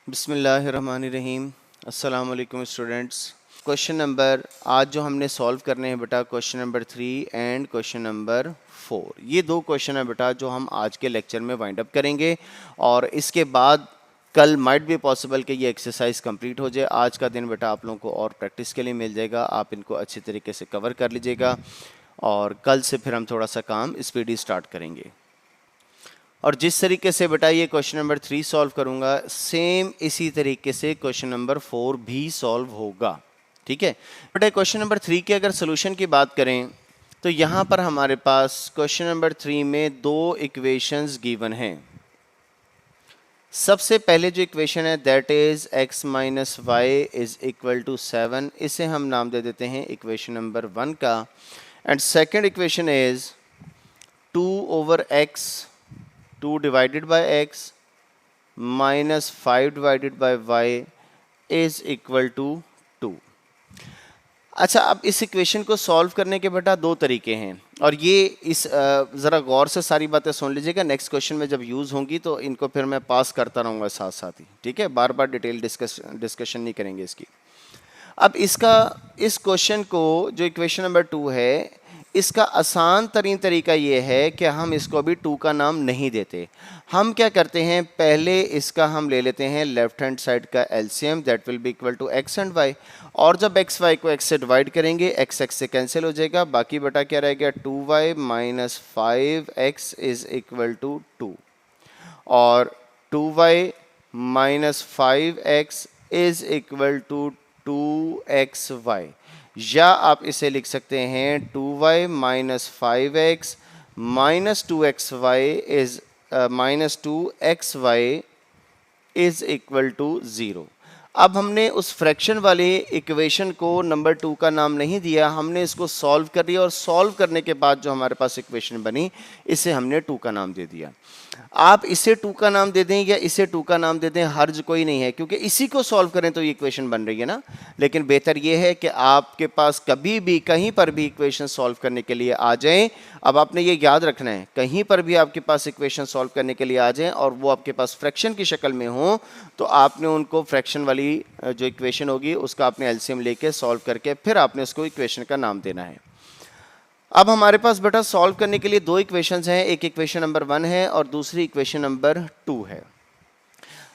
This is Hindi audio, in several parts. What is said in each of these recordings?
बिस्मिल्लाहिर्रहमानिर्रहीम। अस्सलाम वालेकुम स्टूडेंट्स। क्वेश्चन नंबर आज जो हमने सॉल्व करने हैं बेटा, question number 3 and question number 4। ये दो क्वेश्चन है बेटा जो हम आज के लेक्चर में वाइंड अप करेंगे और इसके बाद कल माइट भी पॉसिबल कि ये एक्सरसाइज कंप्लीट हो जाए। आज का दिन बेटा आप लोगों को और प्रैक्टिस के लिए मिल जाएगा, आप इनको अच्छी तरीके से कवर कर लीजिएगा और कल से फिर हम थोड़ा सा काम स्पीडी स्टार्ट करेंगे। और जिस तरीके से बेटा ये क्वेश्चन नंबर 3 सॉल्व करूंगा, सेम इसी तरीके से क्वेश्चन नंबर 4 भी सॉल्व होगा। ठीक है बेटा, क्वेश्चन नंबर 3 के अगर सोल्यूशन की बात करें तो यहां पर हमारे पास क्वेश्चन नंबर 3 में दो इक्वेशंस गिवन हैं। सबसे पहले जो इक्वेशन है that is x minus y is equal to 7, इसे हम नाम दे देते हैं इक्वेशन नंबर 1 का। And second equation is 2 over x 2 divided by x minus 5 divided by y is equal to 2। अच्छा, अब इस इक्वेशन को सॉल्व करने के बेटा दो तरीके हैं और ये इस ज़रा गौर से सारी बातें सुन लीजिएगा। नेक्स्ट क्वेश्चन में जब यूज़ होंगी तो इनको फिर मैं पास करता रहूँगा साथ साथ ही। ठीक है, बार बार डिटेल डिस्कशन नहीं करेंगे इसकी। अब इस क्वेश्चन को जो इक्वेशन नंबर 2 है, इसका आसान तरीन तरीका ये है कि हम इसको अभी 2 का नाम नहीं देते। हम क्या करते हैं, पहले इसका हम ले लेते हैं लेफ्ट हैंड साइड का LCM, that will be equal to x and y. और जब एक्स वाई को एक्स से डिवाइड करेंगे, एक्स एक्स से कैंसिल हो जाएगा, बाकी बेटा क्या रहेगा 2y minus 5x is equal to 2। और 2y minus 5x is equal to 2xy, या आप इसे लिख सकते हैं 2y minus 5x minus 2xy is minus 2xy is equal to 0। अब हमने उस फ्रैक्शन वाले इक्वेशन को नंबर 2 का नाम नहीं दिया, हमने इसको सॉल्व कर दिया और सॉल्व करने के बाद जो हमारे पास इक्वेशन बनी इसे हमने 2 का नाम दे दिया। आप इसे 2 का नाम दे दें या इसे 2 का नाम दे दें, हर्ज कोई नहीं है, क्योंकि इसी को सॉल्व करें तो ये इक्वेशन बन रही है ना। लेकिन बेहतर ये है कि आपके पास कभी भी कहीं पर भी इक्वेशन सॉल्व करने के लिए आ जाएं। अब आपने ये याद रखना है, कहीं पर भी आपके पास इक्वेशन सॉल्व करने के लिए आ जाएं और वो आपके पास फ्रैक्शन की शक्ल में हो, तो आपने उनको फ्रैक्शन वाली जो इक्वेशन होगी उसका आपने एलसीएम लेके सॉल्व करके फिर आपने उसको इक्वेशन का नाम देना है। अब हमारे पास बेटा सॉल्व करने के लिए दो इक्वेशंस हैं, एक इक्वेशन नंबर 1 है और दूसरी इक्वेशन नंबर 2 है।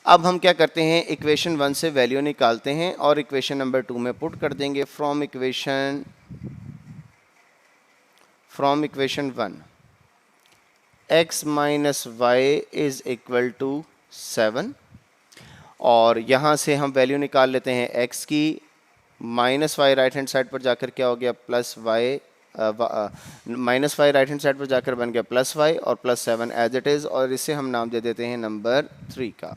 अब हम क्या करते हैं, इक्वेशन 1 से वैल्यू निकालते हैं और इक्वेशन नंबर 2 में पुट कर देंगे। From equation 1 x minus y is equal to 7 और यहाँ से हम वैल्यू निकाल लेते हैं x की। Minus y right hand side पर जाकर क्या हो गया plus y, minus y right hand side पर जाकर बन गया प्लस वाई और प्लस 7 एज इट इज़, और इसे हम नाम दे देते हैं नंबर 3 का।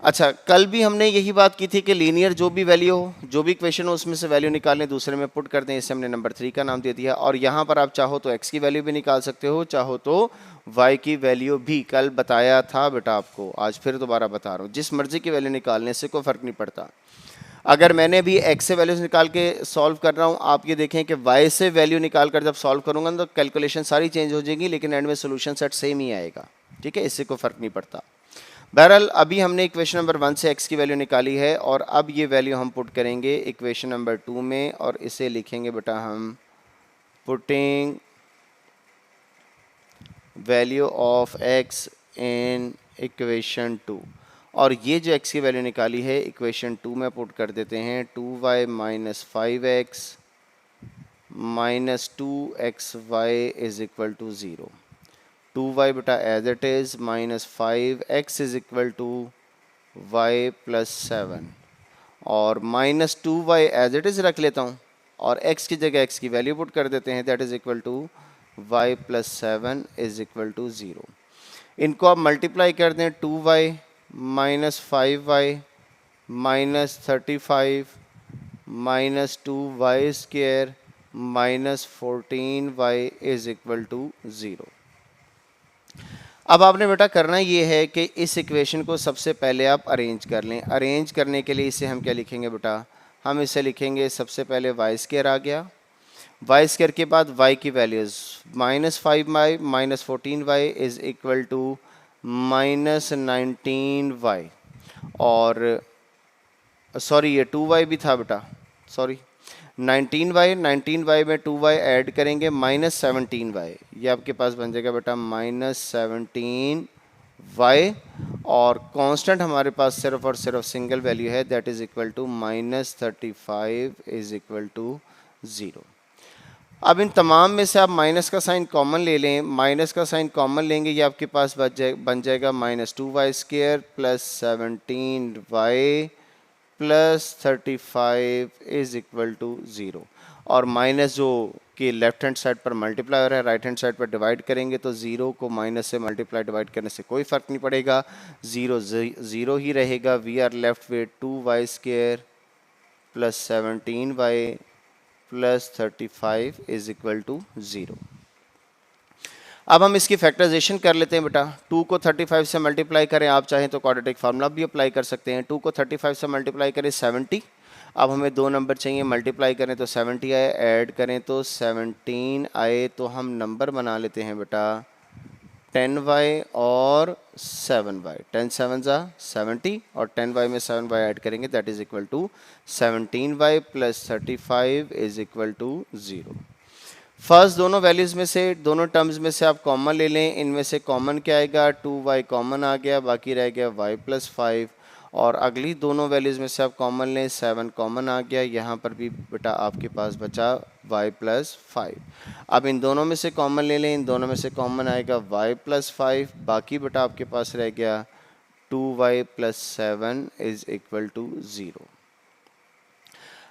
अच्छा, कल भी हमने यही बात की थी कि लीनियर जो भी वैल्यू हो, जो भी इक्वेशन हो, उसमें से वैल्यू निकालें दूसरे में पुट कर दें, इसे हमने नंबर 3 का नाम दे दिया। और यहाँ पर आप चाहो तो x की वैल्यू भी निकाल सकते हो, चाहो तो y की वैल्यू भी। कल बताया था बेटा आपको, आज फिर दोबारा बता रहा हूँ, जिस मर्जी की वैल्यू निकालने से कोई फ़र्क नहीं पड़ता। अगर मैंने भी x से वैल्यूज निकाल के सॉल्व कर रहा हूँ, आप ये देखें कि y से वैल्यू निकाल कर जब सॉल्व करूँगा तो कैलकुलेशन सारी चेंज हो जाएगी, लेकिन एंड में सोल्यूशन सेट सेम ही आएगा। ठीक है, इससे कोई फ़र्क नहीं पड़ता। बहरहाल अभी हमने इक्वेशन नंबर 1 से x की वैल्यू निकाली है और अब ये वैल्यू हम पुट करेंगे इक्वेशन नंबर 2 में और इसे लिखेंगे बेटा हम putting value of x in equation 2। और ये जो x की वैल्यू निकाली है इक्वेशन 2 में पुट कर देते हैं 2y minus 5x minus 2xy is equal to 0। 2y बेटा as it is minus 5x is equal to y plus 7 और minus 2y as it is रख लेता हूँ और x की जगह x की वैल्यू पुट कर देते हैं, that is equal to y plus 7 is equal to 0। इनको आप मल्टीप्लाई कर दें, 2y minus 5y minus 35 minus 2y square minus 14y is equal to 0। अब आपने बेटा करना ये है कि इस इक्वेशन को सबसे पहले आप अरेंज कर लें। अरेंज करने के लिए इसे हम क्या लिखेंगे बेटा, हम इसे लिखेंगे सबसे पहले वाई स्क्वायर आ गया, वाई स्क्वायर के बाद y की values minus 5y minus 14y is equal to minus 19y और सॉरी ये 2y भी था बेटा, सॉरी 19y में 2y ऐड करेंगे -17y, ये आपके पास बन जाएगा बेटा -17y, और कांस्टेंट हमारे पास सिर्फ और सिर्फ सिंगल वैल्यू है, that is equal to -35 is equal to 0। अब इन तमाम में से आप माइनस का साइन कॉमन ले लें, माइनस का साइन कॉमन लेंगे, ये आपके पास बन जाएगा -2y² plus 17y plus 35 is equal to 0, और माइनस जो कि लेफ्ट हैंड साइड पर मल्टीप्लाई हो रहा है राइट हैंड साइड पर डिवाइड करेंगे तो 0 को माइनस से मल्टीप्लाई डिवाइड करने से कोई फ़र्क नहीं पड़ेगा, 0 ही रहेगा। We are left with 2y² plus 17y plus 35 is equal to 0। अब हम इसकी फैक्टराइजेशन कर लेते हैं बेटा। 2 को 35 से मल्टीप्लाई करें, आप चाहें तो क्वाड्रेटिक फार्मूला भी अप्लाई कर सकते हैं। 2 को 35 से मल्टीप्लाई करें 70, अब हमें दो नंबर चाहिए, मल्टीप्लाई करें तो 70 आए, ऐड करें तो 17 आए, तो हम नंबर बना लेते हैं बेटा 10y और 7y, 10 7 70 और 10y में 7y ऐड करेंगे that is equal to 17y plus 35 is equal to 0। First दोनों वैल्यूज़ में से, दोनों टर्म्स में से आप कॉमन ले लें, इनमें से कॉमन क्या आएगा 2y कॉमन आ गया, बाकी रह गया y प्लस 5, और अगली दोनों वैल्यूज़ में से आप कॉमन लें 7 कॉमन आ गया, यहाँ पर भी बेटा आपके पास बचा y प्लस 5। अब इन दोनों में से कॉमन ले लें, इन दोनों में से कॉमन आएगा y प्लस 5, बाकी बेटा आपके पास रह गया 2y plus 7 is equal to 0।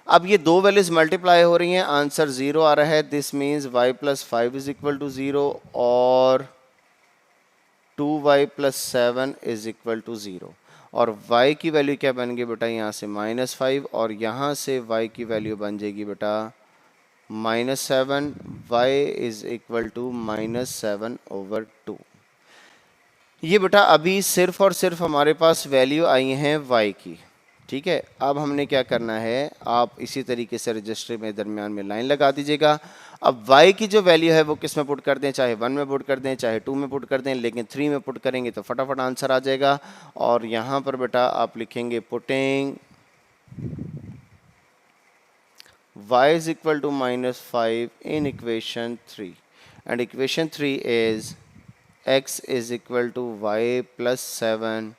अब ये दो वैल्यूज मल्टीप्लाई हो रही हैं, आंसर 0 आ रहा है, this means y plus 5 is equal to 0 और 2y plus 7 is equal to 0, और y की वैल्यू क्या बन गई बेटा यहाँ से -5, और यहाँ से y की वैल्यू बन जाएगी बेटा -7, y इज इक्वल टू -7/2। ये बेटा अभी सिर्फ और सिर्फ हमारे पास वैल्यू आई हैं y की, ठीक है। अब हमने क्या करना है, आप इसी तरीके से रजिस्टर में दरमियान में लाइन लगा दीजिएगा। अब y की जो वैल्यू है वो किस में पुट कर दें, चाहे 1 में पुट कर दें, चाहे 2 में पुट कर दें, लेकिन 3 में पुट करेंगे तो फटाफट आंसर आ जाएगा। और यहाँ पर बेटा आप लिखेंगे putting y is equal to -5 in equation 3, and equation 3 is x is equal to y plus 7,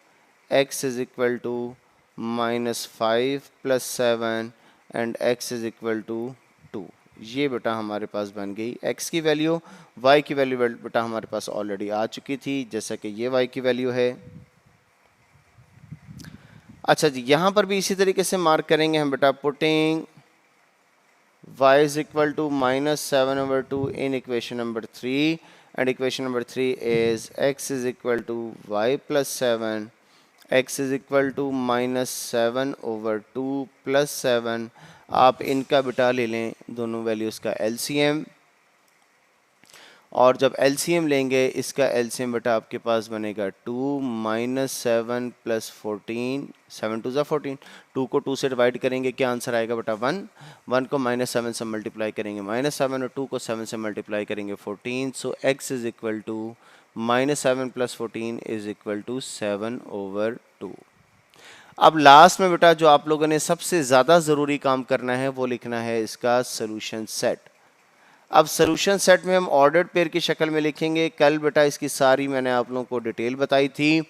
x is equal to -5 plus 7 and x is equal to 2। ये बेटा हमारे पास बन गई x की वैल्यू। y की वैल्यू बेटा हमारे पास ऑलरेडी आ चुकी थी, जैसा कि ये y की वैल्यू है। अच्छा जी, यहाँ पर भी इसी तरीके से मार्क करेंगे हम बेटा, putting y is equal to -7/2 in equation number 3, and equation number 3 is x is equal to y plus 7, x is equal to -7/2 plus 7। आप इनका बेटा ले लें दोनों वैल्यूज़ का LCM, और जब LCM लेंगे इसका LCM बेटा आपके पास बनेगा 2 -7 प्लस 14, 7 2 14, 2 को 2 से डिवाइड करेंगे क्या आंसर आएगा बेटा 1, 1 को -7 से मल्टीप्लाई करेंगे -7, और 2 को 7 से मल्टीप्लाई करेंगे 14, so x is equal to -7 plus 14 is equal to 7/2। अब लास्ट में बेटा जो आप लोगों ने सबसे ज़्यादा ज़रूरी काम करना है वो लिखना है इसका सोल्यूशन सेट। अब सोल्यूशन सेट में हम ऑर्डर्ड पेयर की शक्ल में लिखेंगे। कल बेटा इसकी सारी मैंने आप लोगों को डिटेल बताई थी।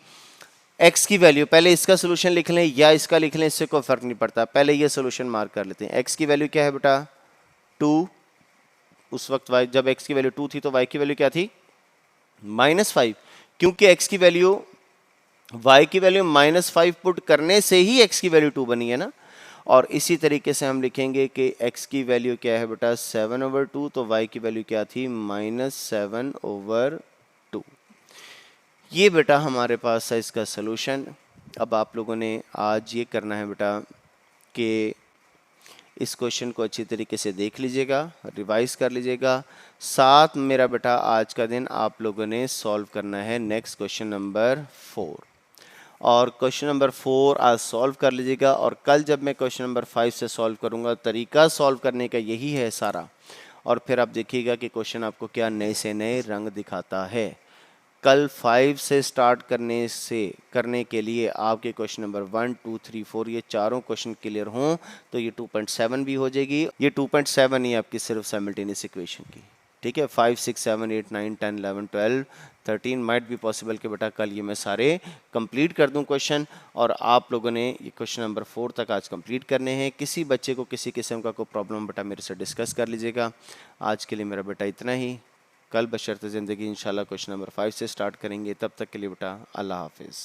x की वैल्यू, पहले इसका सोल्यूशन लिख लें या इसका लिख लें, इससे कोई फ़र्क नहीं पड़ता, पहले ये सोल्यूशन मार्क कर लेते हैं। x की वैल्यू क्या है बेटा 2, उस वक्त y जब x की वैल्यू 2 थी तो y की वैल्यू क्या थी -5, क्योंकि x की वैल्यू y की वैल्यू -5 पुट करने से ही x की वैल्यू 2 बनी है ना। और इसी तरीके से हम लिखेंगे कि x की वैल्यू क्या है बेटा 7/2, तो y की वैल्यू क्या थी -7/2। ये बेटा हमारे पास है इसका सलूशन। अब आप लोगों ने आज ये करना है बेटा कि इस क्वेश्चन को अच्छी तरीके से देख लीजिएगा, रिवाइज कर लीजिएगा, साथ मेरा बेटा आज का दिन आप लोगों ने सॉल्व करना है नेक्स्ट क्वेश्चन नंबर 4, और क्वेश्चन नंबर 4 आज सॉल्व कर लीजिएगा। और कल जब मैं क्वेश्चन नंबर 5 से सॉल्व करूंगा, तरीका सॉल्व करने का यही है सारा, और फिर आप देखिएगा कि क्वेश्चन आपको क्या नए से नए रंग दिखाता है। कल 5 से स्टार्ट करने के लिए आपके क्वेश्चन नंबर 1, 2, 3, 4 ये चारों क्वेश्चन क्लियर हों तो ये 2.7 भी हो जाएगी। ये 2.7 ही आपकी सिर्फ साइमल्टेनियस इक्वेशन की, ठीक है। 5, 6, 7, 8, 9, 10, 11, 12, 13 माइट भी पॉसिबल कि बेटा कल ये मैं सारे कंप्लीट कर दूं क्वेश्चन, और आप लोगों ने ये क्वेश्चन नंबर 4 तक आज कंप्लीट करने हैं। किसी बच्चे को किसी किस्म का कोई प्रॉब्लम बेटा मेरे से डिस्कस कर लीजिएगा। आज के लिए मेरा बेटा इतना ही। कल बशर्ते ज़िंदगी इंशाल्लाह क्वेश्चन नंबर 5 से स्टार्ट करेंगे। तब तक के लिए बेटा अल्लाह हाफिज़।